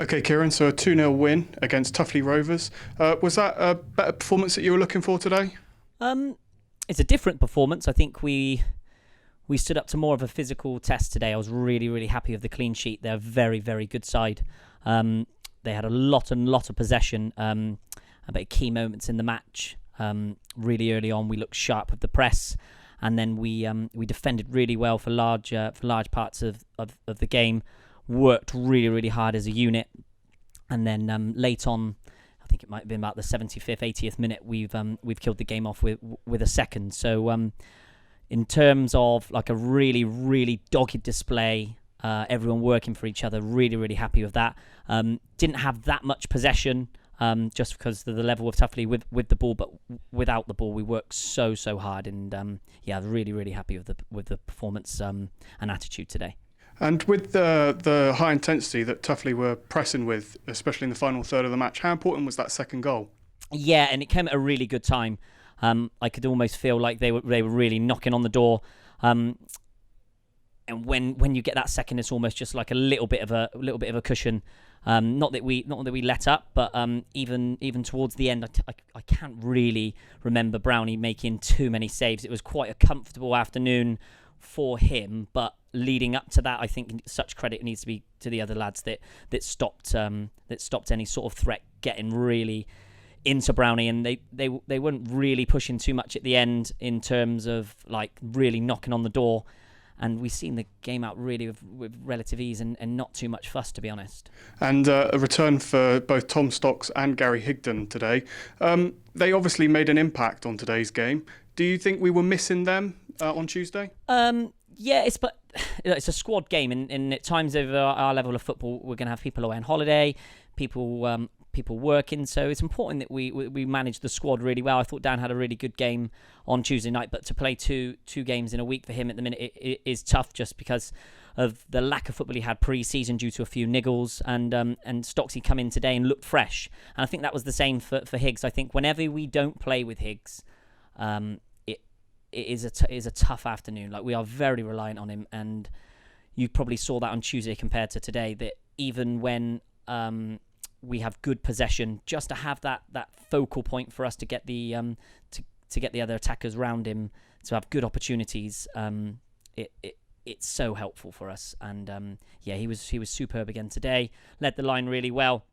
Okay, Kieran, so a 2-0 win against Tuffley Rovers. Was that a better performance that you were looking for today? Um, it's a different performance. I think we stood up to more of a physical test today. I was really, really happy with the clean sheet. They're a very, very good side. They had a lot of possession, but key moments in the match. Really early on, we looked sharp with the press, and then we defended really well for large parts of the game. Worked really, really hard as a unit, and then late on, I think it might have been about the 75th, 80th minute, we've killed the game off with a second. So in terms of like a really, really dogged display, everyone working for each other, really, really happy with that. Didn't have that much possession, just because of the level of Tuffley with the ball, but without the ball, we worked so hard, and really, really happy with the performance and attitude today. And with the high intensity that Tuffley were pressing with, especially in the final third of the match, how important was that second goal? Yeah, and it came at a really good time. I could almost feel like they were really knocking on the door. And when you get that second, it's almost just like a little bit of a cushion. Not that we let up, but even towards the end, I can't really remember Brownie making too many saves. It was quite a comfortable afternoon for him, but leading up to that, I think such credit needs to be to the other lads that stopped any sort of threat getting really into Brownie, and they weren't really pushing too much at the end in terms of like really knocking on the door. And we've seen the game out really with relative ease and not too much fuss, to be honest. And a return for both Tom Stocks and Gary Higdon today. They obviously made an impact on today's game. Do you think we were missing them on Tuesday? Yeah, it's a squad game, and at times over our level of football, we're going to have people away on holiday, people working, so it's important that we manage the squad really well. I thought Dan had a really good game on Tuesday night, but to play two games in a week for him at the minute it is tough, just because of the lack of football he had pre-season due to a few niggles, and Stocksy come in today and looked fresh, and I think that was the same for Higgs. I think whenever we don't play with Higgs, it is a tough afternoon. Like, we are very reliant on him, and you probably saw that on Tuesday compared to today, that even when we have good possession, just to have that focal point for us to get the to get the other attackers around him, to have good opportunities, it's so helpful for us. And he was superb again today. Led the line really well.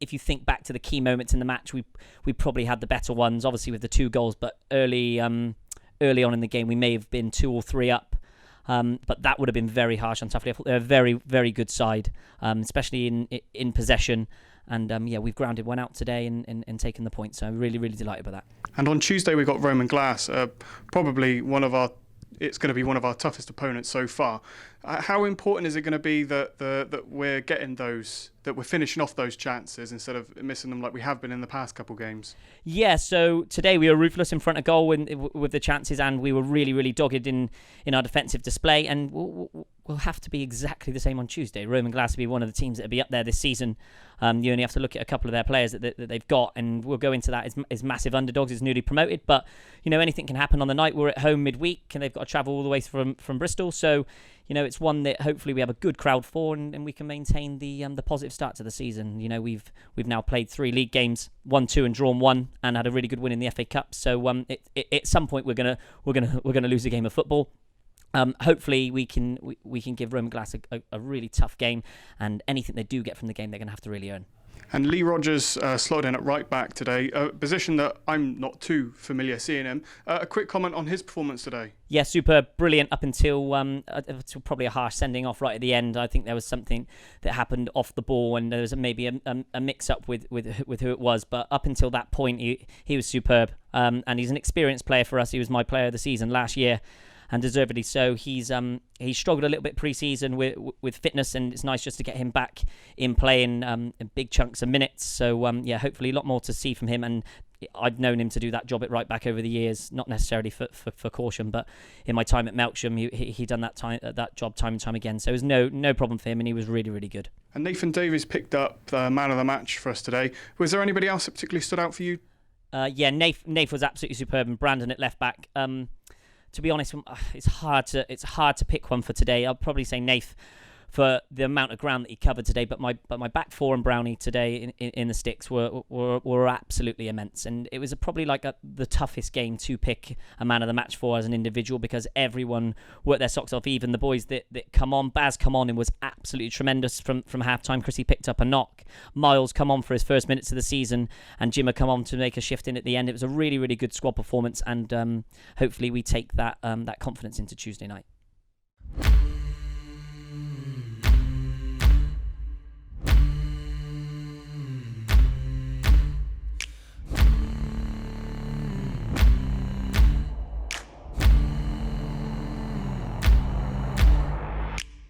If you think back to the key moments in the match, we probably had the better ones, obviously with the 2 goals, but early on in the game we may have been 2 or 3 up. But that would have been very harsh on Tuffley. I thought they're a very, very good side, especially in possession. And we've grounded one out today and taken the point. So I'm really, really delighted by that. And on Tuesday we got Roman Glass, probably it's going to be one of our toughest opponents so far. How important is it going to be that we're getting that we're finishing off those chances instead of missing them like we have been in the past couple games? Yeah, so today we were ruthless in front of goal with the chances, and we were really, really dogged in our defensive display, and we'll have to be exactly the same on Tuesday. Roman Glass will be one of the teams that will be up there this season. You only have to look at a couple of their players that they've got, and we'll go into that as massive underdogs, as newly promoted, but anything can happen on the night. We're at home midweek, and they've got to travel all the way from Bristol, so it's one that hopefully we have a good crowd for, and we can maintain the positive start to the season. We've now played 3 league games, won 2 and drawn 1, and had a really good win in the FA Cup. So at some point we're gonna lose a game of football. Hopefully we can give Roman Glass a really tough game, and anything they do get from the game they're gonna have to really earn. And Lee Rogers slotted in at right back today, a position that I'm not too familiar seeing him. A quick comment on his performance today. Yeah, super brilliant up until probably a harsh sending off right at the end. I think there was something that happened off the ball, and there was maybe a mix up with who it was. But up until that point, he was superb, and he's an experienced player for us. He was my player of the season last year, and deservedly so. He's struggled a little bit pre-season with fitness, and it's nice just to get him back in playing in big chunks of minutes. So hopefully a lot more to see from him. And I've known him to do that job at right back over the years, not necessarily for Corsham, but in my time at Melksham, he done that job time and time again. So it was no problem for him, and he was really, really good. And Nathan Davies picked up the man of the match for us today. Was there anybody else that particularly stood out for you? Nath was absolutely superb, and Brandon at left back. To be honest, it's hard to pick one for today. I'll probably say Nath for the amount of ground that he covered today. But my back four and Brownie today in the sticks were absolutely immense, and it was probably like the toughest game to pick a man of the match for as an individual, because everyone worked their socks off. Even the boys that come on, Baz come on and was absolutely tremendous from half time. Chrissy picked up a knock. Miles come on for his first minutes of the season, and Jimmer come on to make a shift in at the end. It was a really, really good squad performance, and hopefully we take that confidence into Tuesday night.